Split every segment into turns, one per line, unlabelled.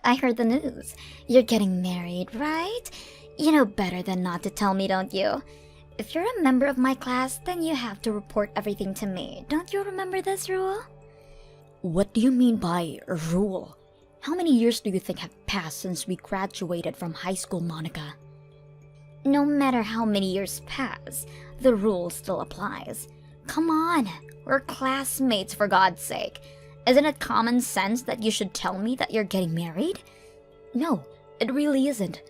I heard the news. You're getting married, right? You know better than not to tell me, don't you? If you're a member of my class, then you have to report everything to me. Don't you remember this rule?
What do you mean by rule? How many years do you think have passed since we graduated from high school, Monica?
No matter how many years pass, the rule still applies. Come on, we're classmates for God's sake. Isn't it common sense that you should tell me that you're getting married?
No, it really isn't.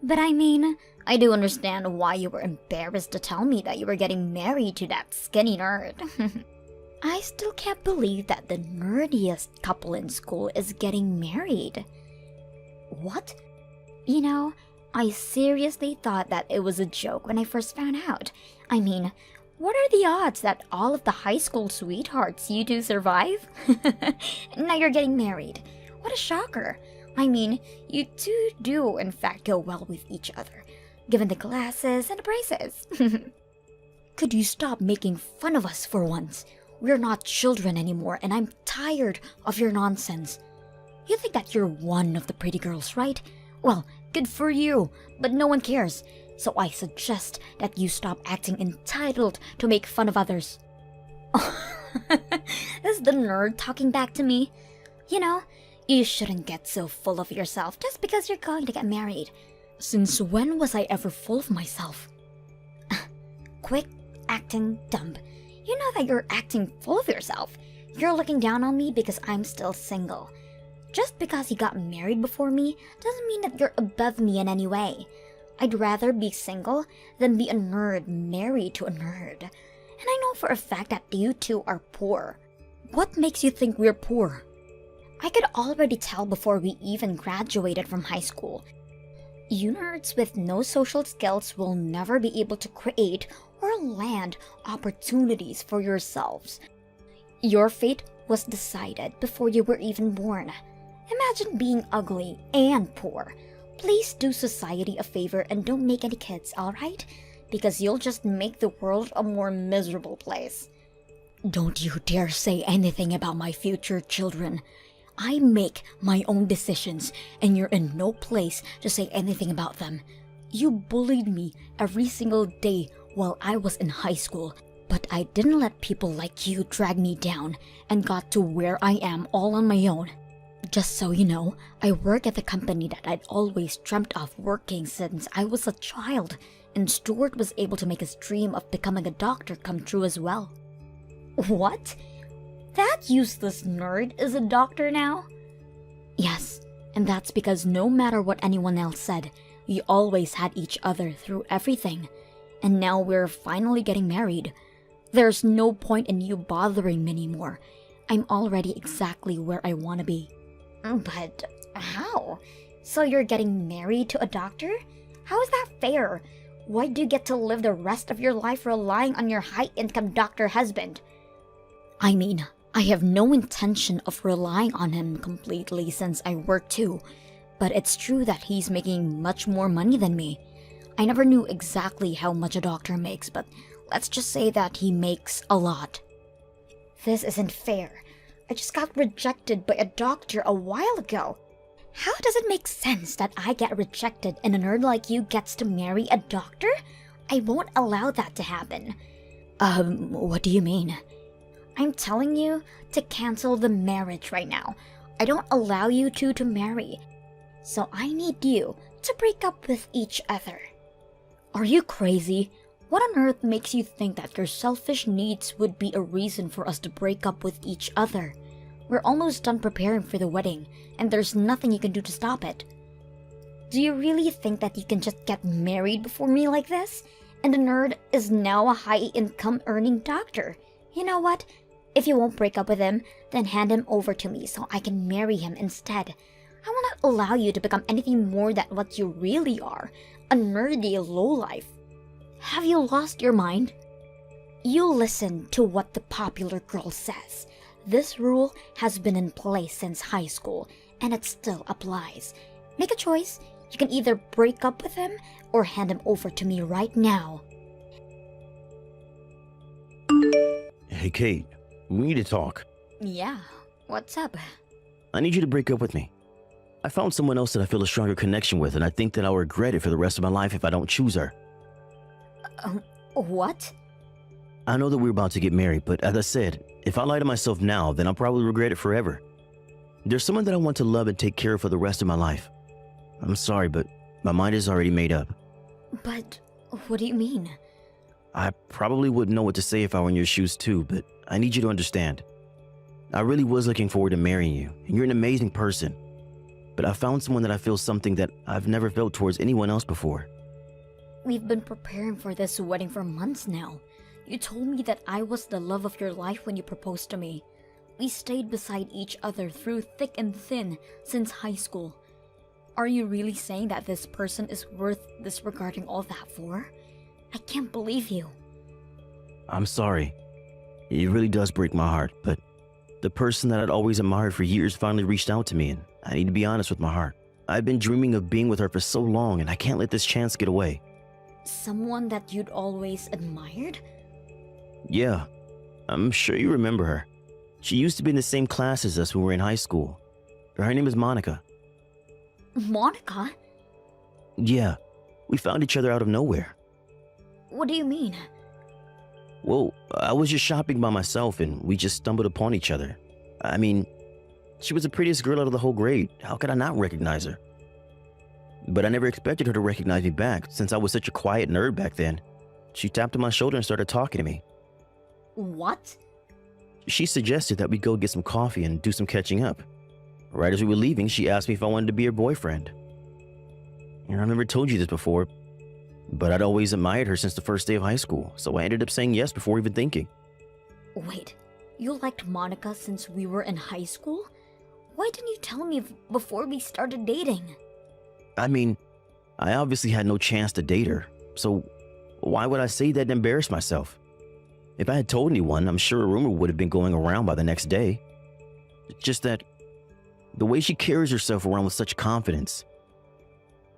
But I mean, I do understand why you were embarrassed to tell me that you were getting married to that skinny nerd. I still can't believe that the nerdiest couple in school is getting married.
What?
You know, I seriously thought that it was a joke when I first found out. I mean, what are the odds that all of the high school sweethearts you two survive? Now you're getting married. What a shocker. I mean, you two do in fact go well with each other, given the glasses and the braces.
Could you stop making fun of us for once? We're not children anymore, and I'm tired of your nonsense. You think that you're one of the pretty girls, right? Well, good for you, but no one cares. So I suggest that you stop acting entitled to make fun of others.
Is the nerd talking back to me? You know, you shouldn't get so full of yourself just because you're going to get married.
Since when was I ever full of myself?
Quit acting dumb. You know that you're acting full of yourself. You're looking down on me because I'm still single. Just because you got married before me doesn't mean that you're above me in any way. I'd rather be single than be a nerd married to a nerd. And I know for a fact that you two are poor.
What makes you think we're poor?
I could already tell before we even graduated from high school. You nerds with no social skills will never be able to create or land opportunities for yourselves. Your fate was decided before you were even born. Imagine being ugly and poor. Please do society a favor and don't make any kids, alright? Because you'll just make the world a more miserable place.
Don't you dare say anything about my future children. I make my own decisions, and you're in no place to say anything about them. You bullied me every single day while I was in high school, but I didn't let people like you drag me down and got to where I am all on my own. Just so you know, I work at the company that I'd always dreamt of working since I was a child, and Stuart was able to make his dream of becoming a doctor come true as well.
What? That useless nerd is a doctor now?
Yes, and that's because no matter what anyone else said, we always had each other through everything. And now we're finally getting married. There's no point in you bothering me anymore. I'm already exactly where I want to be.
But how? So you're getting married to a doctor? How is that fair? Why do you get to live the rest of your life relying on your high-income doctor husband?
I mean, I have no intention of relying on him completely since I work too. But it's true that he's making much more money than me. I never knew exactly how much a doctor makes, but let's just say that he makes a lot.
This isn't fair. I just got rejected by a doctor a while ago. How does it make sense that I get rejected and a nerd like you gets to marry a doctor? I won't allow that to happen.
What do you mean?
I'm telling you to cancel the marriage right now. I don't allow you two to marry. So I need you to break up with each other.
Are you crazy? What on earth makes you think that your selfish needs would be a reason for us to break up with each other? We're almost done preparing for the wedding, and there's nothing you can do to stop it.
Do you really think that you can just get married before me like this? And the nerd is now a high-income earning doctor. You know what? If you won't break up with him, then hand him over to me so I can marry him instead. I will not allow you to become anything more than what you really are, a nerdy lowlife.
Have you lost your mind?
You listen to what the popular girl says. This rule has been in place since high school, and it still applies. Make a choice. You can either break up with him or hand him over to me right now.
Hey, Kate, we need to talk.
Yeah, what's up?
I need you to break up with me. I found someone else that I feel a stronger connection with, and I think that I'll regret it for the rest of my life if I don't choose her.
What?
I know that we're about to get married, but as I said, if I lie to myself now, then I'll probably regret it forever. There's someone that I want to love and take care of for the rest of my life. I'm sorry, but my mind is already made up.
But what do you mean?
I probably wouldn't know what to say if I were in your shoes too, but I need you to understand. I really was looking forward to marrying you, and you're an amazing person. But I found someone that I feel something that I've never felt towards anyone else before.
We've been preparing for this wedding for months now. You told me that I was the love of your life when you proposed to me. We stayed beside each other through thick and thin since high school. Are you really saying that this person is worth disregarding all that for? I can't believe you.
I'm sorry. It really does break my heart, but the person that I'd always admired for years finally reached out to me, and I need to be honest with my heart. I've been dreaming of being with her for so long, and I can't let this chance get away.
Someone that you'd always admired?
Yeah, I'm sure you remember her. She used to be in the same class as us when we were in high school. Her name is Monica.
Monica?
Yeah, we found each other out of nowhere.
What do you mean?
Well, I was just shopping by myself and we just stumbled upon each other. I mean, she was the prettiest girl out of the whole grade. How could I not recognize her? But I never expected her to recognize me back since I was such a quiet nerd back then. She tapped on my shoulder and started talking to me.
What?
She suggested that we go get some coffee and do some catching up. Right as we were leaving, she asked me if I wanted to be her boyfriend. And I've never told you this before, but I'd always admired her since the first day of high school, so I ended up saying yes before even thinking.
Wait, you liked Monica since we were in high school? Why didn't you tell me before we started dating?
I mean, I obviously had no chance to date her, so why would I say that and embarrass myself? If I had told anyone, I'm sure a rumor would have been going around by the next day. It's just that the way she carries herself around with such confidence,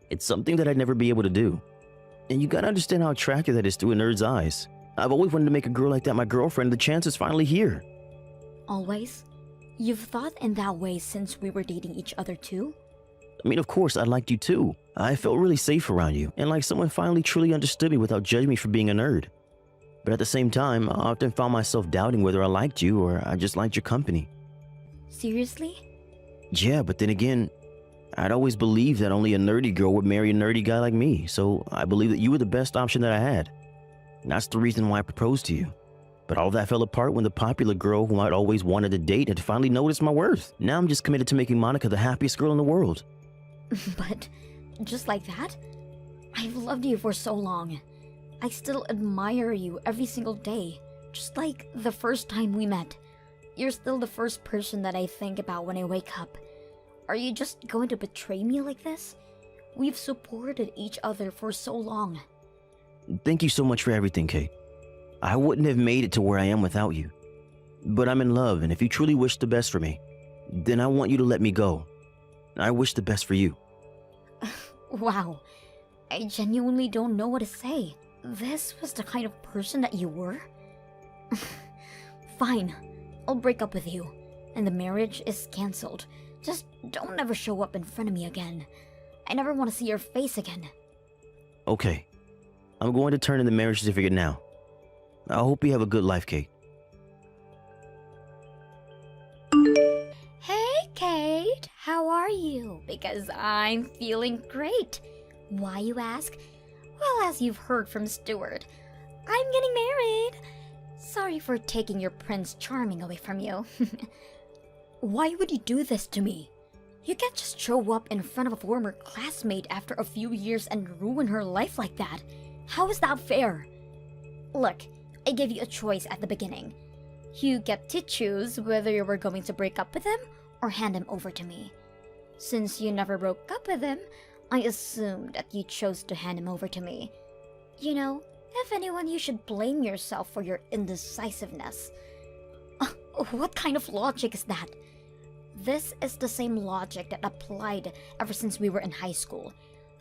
it's something that I'd never be able to do. And you gotta understand how attractive that is through a nerd's eyes. I've always wanted to make a girl like that my girlfriend, the chance is finally here.
Always? You've thought in that way since we were dating each other too?
I mean, of course, I liked you too. I felt really safe around you, and like someone finally truly understood me without judging me for being a nerd. But at the same time, I often found myself doubting whether I liked you or I just liked your company.
Seriously?
Yeah, but then again, I'd always believed that only a nerdy girl would marry a nerdy guy like me, so I believed that you were the best option that I had. And that's the reason why I proposed to you. But all that fell apart when the popular girl who I'd always wanted to date had finally noticed my worth. Now I'm just committed to making Monica the happiest girl in the world.
But just like that? I've loved you for so long. I still admire you every single day, just like the first time we met. You're still the first person that I think about when I wake up. Are you just going to betray me like this? We've supported each other for so long.
Thank you so much for everything, Kate. I wouldn't have made it to where I am without you. But I'm in love, and if you truly wish the best for me, then I want you to let me go. I wish the best for you.
Wow, I genuinely don't know what to say. This was the kind of person that you were? Fine, I'll break up with you, and the marriage is cancelled. Just don't ever show up in front of me again. I never want to see your face again.
Okay, I'm going to turn in the marriage certificate now. I hope you have a good life, Kate.
Hey, Kate, how are you? Because I'm feeling great. Why, you ask? Well, as you've heard from Stuart, I'm getting married. Sorry for taking your Prince Charming away from you.
Why would you do this to me? You can't just show up in front of a former classmate after a few years and ruin her life like that. How is that fair?
Look, I gave you a choice at the beginning. You get to choose whether you were going to break up with him or hand him over to me. Since you never broke up with him, I assumed that you chose to hand him over to me. You know, if anyone, you should blame yourself for your indecisiveness.
What kind of logic is that?
This is the same logic that applied ever since we were in high school.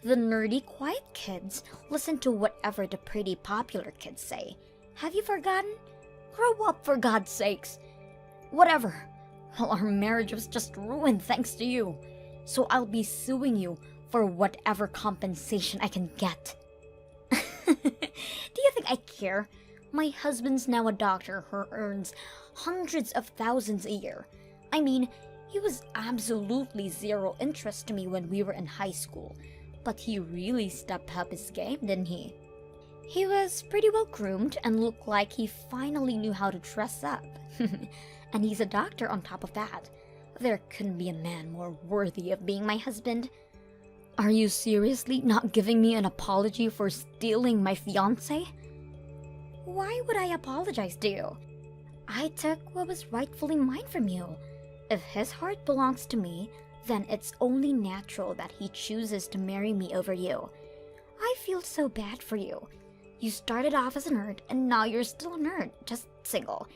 The nerdy, quiet kids listen to whatever the pretty, popular kids say. Have you forgotten? Grow up, for God's sakes.
Whatever. Well, our marriage was just ruined thanks to you. so I'll be suing you for whatever compensation I can get. Do you think I care? My husband's now a doctor who earns hundreds of thousands a year. I mean, he was absolutely zero interest to me when we were in high school, but he really stepped up his game, didn't he? He was pretty well groomed and looked like he finally knew how to dress up. And he's a doctor on top of that. There couldn't be a man more worthy of being my husband. Are you seriously not giving me an apology for stealing my fiancé? Why would I apologize to you? I took what was rightfully mine from you. If his heart belongs to me, then it's only natural that he chooses to marry me over you. I feel so bad for you. You started off as a nerd, and now you're still a nerd, just single.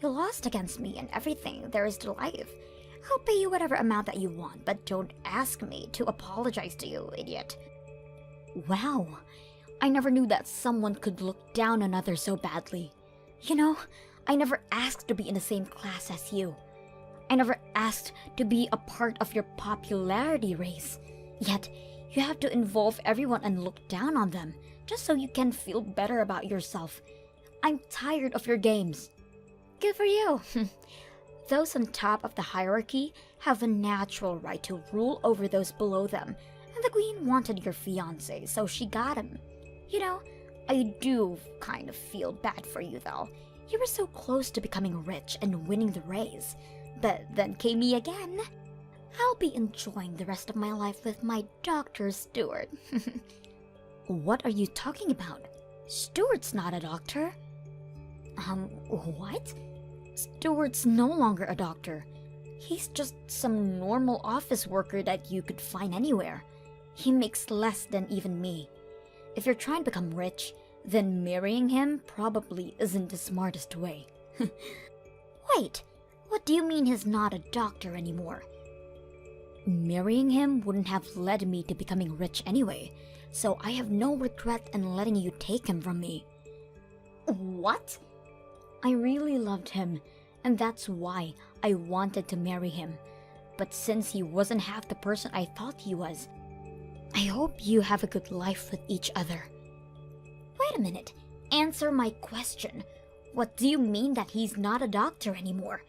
You lost against me and everything there is to life. I'll pay you whatever amount that you want, but don't ask me to apologize to you, idiot. Wow, I never knew that someone could look down on others so badly. You know, I never asked to be in the same class as you. I never asked to be a part of your popularity race. Yet, you have to involve everyone and look down on them, just so you can feel better about yourself. I'm tired of your games. Good for you. Those on top of the hierarchy have a natural right to rule over those below them, and the queen wanted your fiancé, so she got him. You know, I do kind of feel bad for you though. You were so close to becoming rich and winning the race, but then came me again. I'll be enjoying the rest of my life with my Dr. Stewart. What are you talking about? Stewart's not a doctor. What? Stewart's no longer a doctor. He's just some normal office worker that you could find anywhere. He makes less than even me. If you're trying to become rich, then marrying him probably isn't the smartest way. Wait, what do you mean he's not a doctor anymore? Marrying him wouldn't have led me to becoming rich anyway, so I have no regret in letting you take him from me. What? I really loved him, and that's why I wanted to marry him. But since he wasn't half the person I thought he was, I hope you have a good life with each other. Wait a minute. Answer my question. What do you mean that he's not a doctor anymore?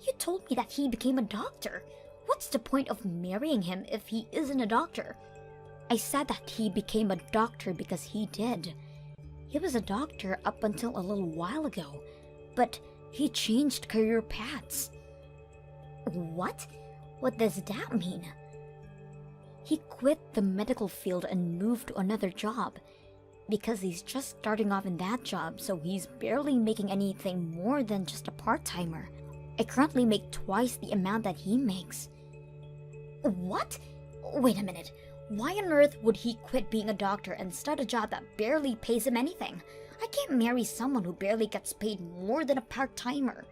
You told me that he became a doctor. What's the point of marrying him if he isn't a doctor? I said that he became a doctor because he did. He was a doctor up until a little while ago, but he changed career paths. What? What does that mean? He quit the medical field and moved to another job. Because he's just starting off in that job, so he's barely making anything more than just a part-timer. I currently make twice the amount that he makes. What? Wait a minute. Why on earth would he quit being a doctor and start a job that barely pays him anything? I can't marry someone who barely gets paid more than a part-timer.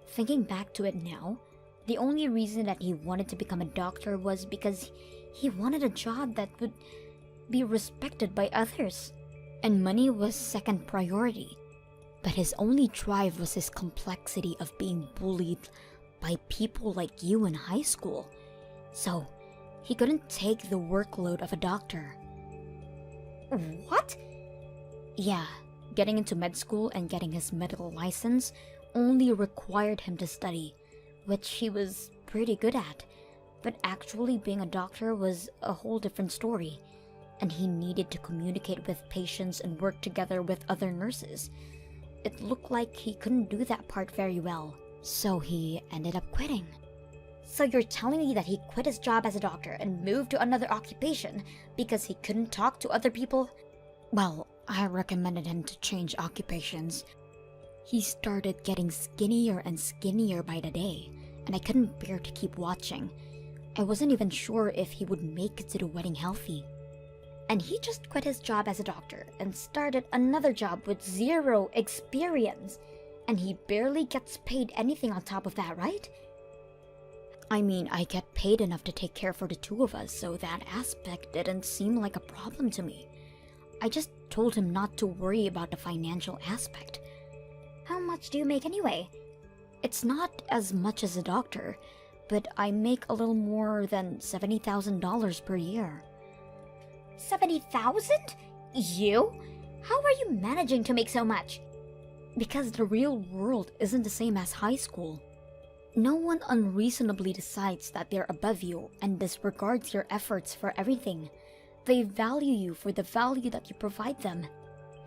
Thinking back to it now, the only reason that he wanted to become a doctor was because he wanted a job that would be respected by others, and money was second priority. But his only drive was his complexity of being bullied by people like you in high school. So, he couldn't take the workload of a doctor. What? Yeah, getting into med school and getting his medical license only required him to study, which he was pretty good at. But actually being a doctor was a whole different story, and he needed to communicate with patients and work together with other nurses. It looked like he couldn't do that part very well, so he ended up quitting. So you're telling me that he quit his job as a doctor and moved to another occupation because he couldn't talk to other people? Well, I recommended him to change occupations. He started getting skinnier and skinnier by the day, and I couldn't bear to keep watching. I wasn't even sure if he would make it to the wedding healthy. And he just quit his job as a doctor and started another job with zero experience. And he barely gets paid anything on top of that, right? I mean, I get paid enough to take care for the two of us, so that aspect didn't seem like a problem to me. I just told him not to worry about the financial aspect. How much do you make anyway? It's not as much as a doctor, but I make a little more than $70,000 per year.
70,000? You? How are you managing to make so much?
Because the real world isn't the same as high school. No one unreasonably decides that they're above you and disregards your efforts for everything. They value you for the value that you provide them.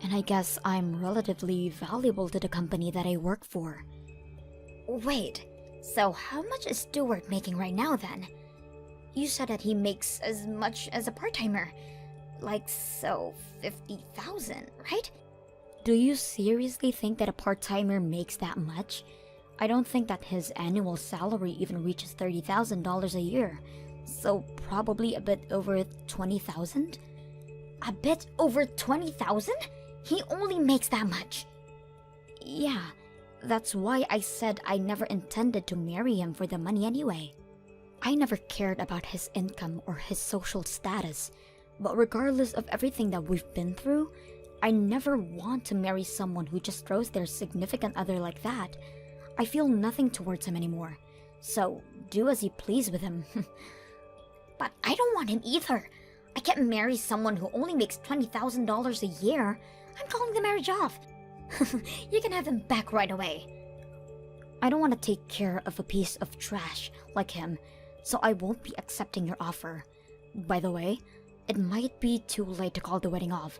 And I guess I'm relatively valuable to the company that I work for.
Wait, so how much is Stuart making right now then? You said that he makes as much as a part-timer. Like, so 50,000, right?
Do you seriously think that a part-timer makes that much? I don't think that his annual salary even reaches $30,000 a year. So probably a bit over 20,000?
A bit over 20,000? He only makes that much.
Yeah, that's why I said I never intended to marry him for the money anyway. I never cared about his income or his social status. But regardless of everything that we've been through, I never want to marry someone who just throws their significant other like that. I feel nothing towards him anymore. So, do as you please with him.
But I don't want him either. I can't marry someone who only makes $20,000 a year. I'm calling the marriage off. You can have him back right away.
I don't want to take care of a piece of trash like him, so I won't be accepting your offer. By the way, it might be too late to call the wedding off.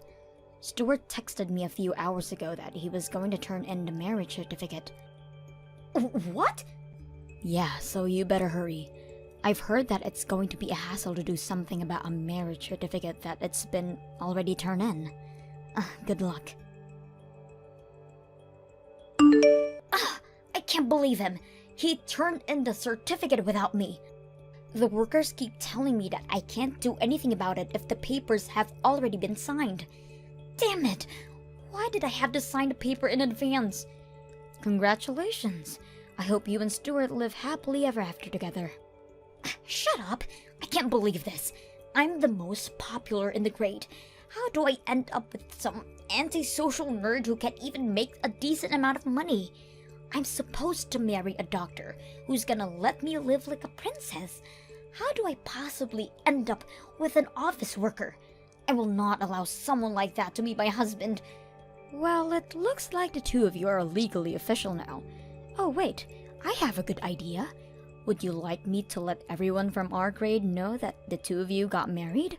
Stuart texted me a few hours ago that he was going to turn in the marriage certificate.
What?
Yeah, so you better hurry. I've heard that it's going to be a hassle to do something about a marriage certificate that it's been already turned in. Good luck.
I can't believe him. He turned in the certificate without me. The workers keep telling me that I can't do anything about it if the papers have already been signed. Damn it! Why did I have to sign the paper in advance?
Congratulations. I hope you and Stuart live happily ever after together.
Shut up! I can't believe this. I'm the most popular in the grade. How do I end up with some antisocial nerd who can't even make a decent amount of money? I'm supposed to marry a doctor who's gonna let me live like a princess. How do I possibly end up with an office worker? I will not allow someone like that to be my husband.
Well, it looks like the two of you are legally official now. Oh wait, I have a good idea. Would you like me to let everyone from our grade know that the two of you got married?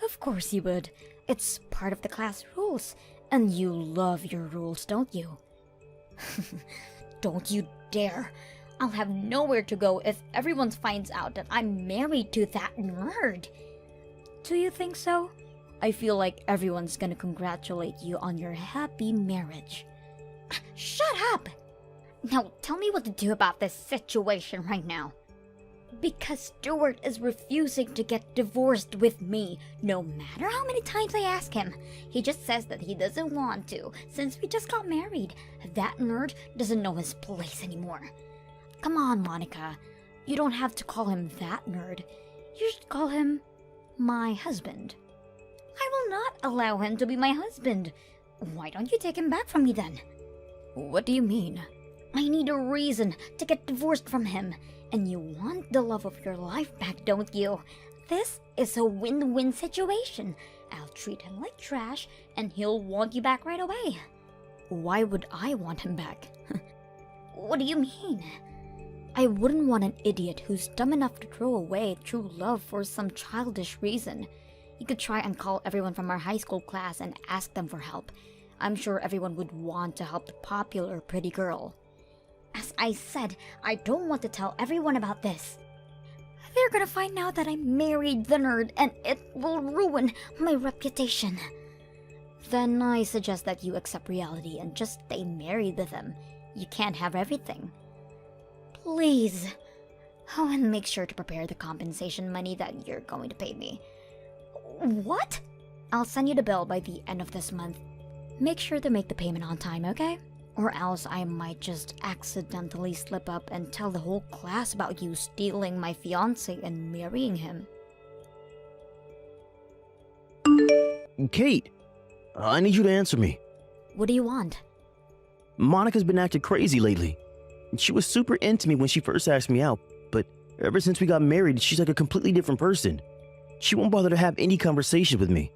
Of course you would. It's part of the class rules. And you love your rules, don't you?
Don't you dare. I'll have nowhere to go if everyone finds out that I'm married to that nerd.
Do you think so? I feel like everyone's gonna congratulate you on your happy marriage.
Shut up! Now tell me what to do about this situation right now. Because Stuart is refusing to get divorced with me, no matter how many times I ask him. He just says that he doesn't want to, since we just got married. That nerd doesn't know his place anymore.
Come on, Monica. You don't have to call him that nerd. You should call him my husband.
I will not allow him to be my husband. Why don't you take him back from me then?
What do you mean?
I need a reason to get divorced from him. And you want the love of your life back, don't you? This is a win-win situation. I'll treat him like trash, and he'll want you back right away.
Why would I want him back?
What do you mean?
I wouldn't want an idiot who's dumb enough to throw away true love for some childish reason. You could try and call everyone from our high school class and ask them for help. I'm sure everyone would want to help the popular pretty girl.
As I said, I don't want to tell everyone about this. They're gonna find out that I married the nerd, and it will ruin my reputation.
Then I suggest that you accept reality and just stay married with him. You can't have everything.
Please. Oh, and make sure to prepare the compensation money that you're going to pay me. What?
I'll send you the bill by the end of this month. Make sure to make the payment on time, okay? Or else I might just accidentally slip up and tell the whole class about you stealing my fiancé and marrying him.
Kate, I need you to answer me.
What do you want?
Monica's been acting crazy lately. She was super into me when she first asked me out, but Ever since we got married, she's like a completely different person. She won't bother to have any conversation with me.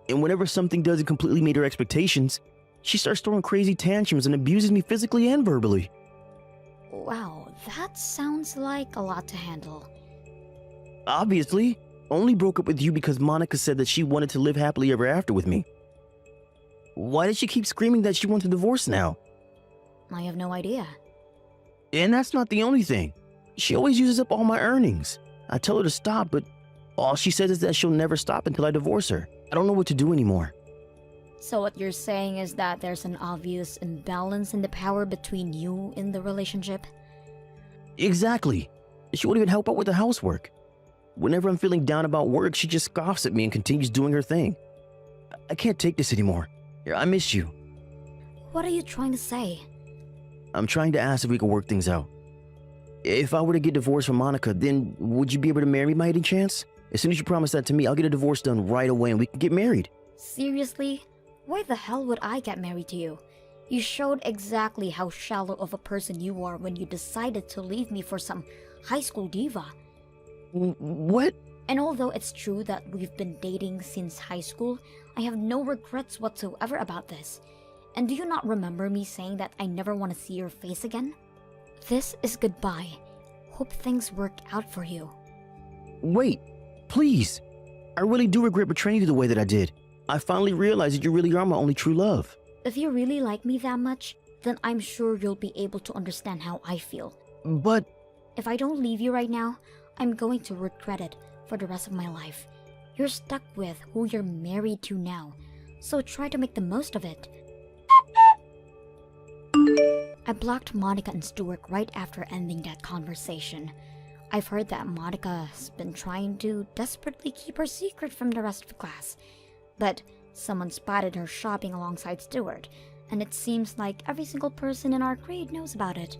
And whenever something doesn't completely meet her expectations, she starts throwing crazy tantrums and abuses me physically and verbally.
Wow, that sounds like a lot to handle.
Obviously, only broke up with you because Monica said that she wanted to live happily ever after with me. Why does she keep screaming that she wants a divorce now?
I have no idea.
And that's not the only thing. She always uses up all my earnings. I tell her to stop, but all she says is that she'll never stop until I divorce her. I don't know what to do anymore.
So what you're saying is that there's an obvious imbalance in the power between you in the relationship?
Exactly. She won't even help out with the housework. Whenever I'm feeling down about work, she just scoffs at me and continues doing her thing. I can't take this anymore. I miss you.
What are you trying to say?
I'm trying to ask if we can work things out. If I were to get divorced from Monica, then would you be able to marry me by any chance? As soon as you promise that to me, I'll get a divorce done right away and we can get married.
Seriously? Why the hell would I get married to you? You showed exactly how shallow of a person you are when you decided to leave me for some high school diva.
What?
And although it's true that we've been dating since high school, I have no regrets whatsoever about this. And do you not remember me saying that I never want to see your face again? This is goodbye. Hope things work out for you.
Wait, please. I really do regret betraying you the way that I did. I finally realized that you really are my only true love.
If you really like me that much, then I'm sure you'll be able to understand how I feel.
But
If I don't leave you right now, I'm going to regret it for the rest of my life. You're stuck with who you're married to now, so try to make the most of it. I blocked Monica and Stuart right after ending that conversation. I've heard that Monica's been trying to desperately keep her secret from the rest of the class, but someone spotted her shopping alongside Stuart, and it seems like every single person in our grade knows about it.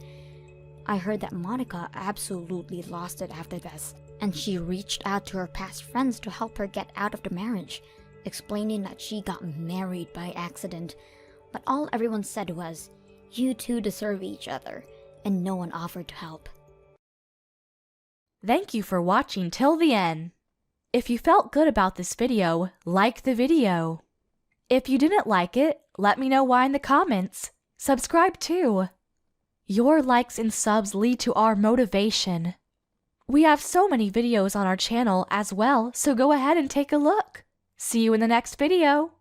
I heard that Monica absolutely lost it after this, and she reached out to her past friends to help her get out of the marriage, explaining that she got married by accident. But all everyone said was, "You two deserve each other," and no one offered to help.
Thank you for watching till the end. If you felt good about this video, like the video. If you didn't like it, let me know why in the comments. Subscribe too. Your likes and subs lead to our motivation. We have so many videos on our channel as well, so go ahead and take a look. See you in the next video.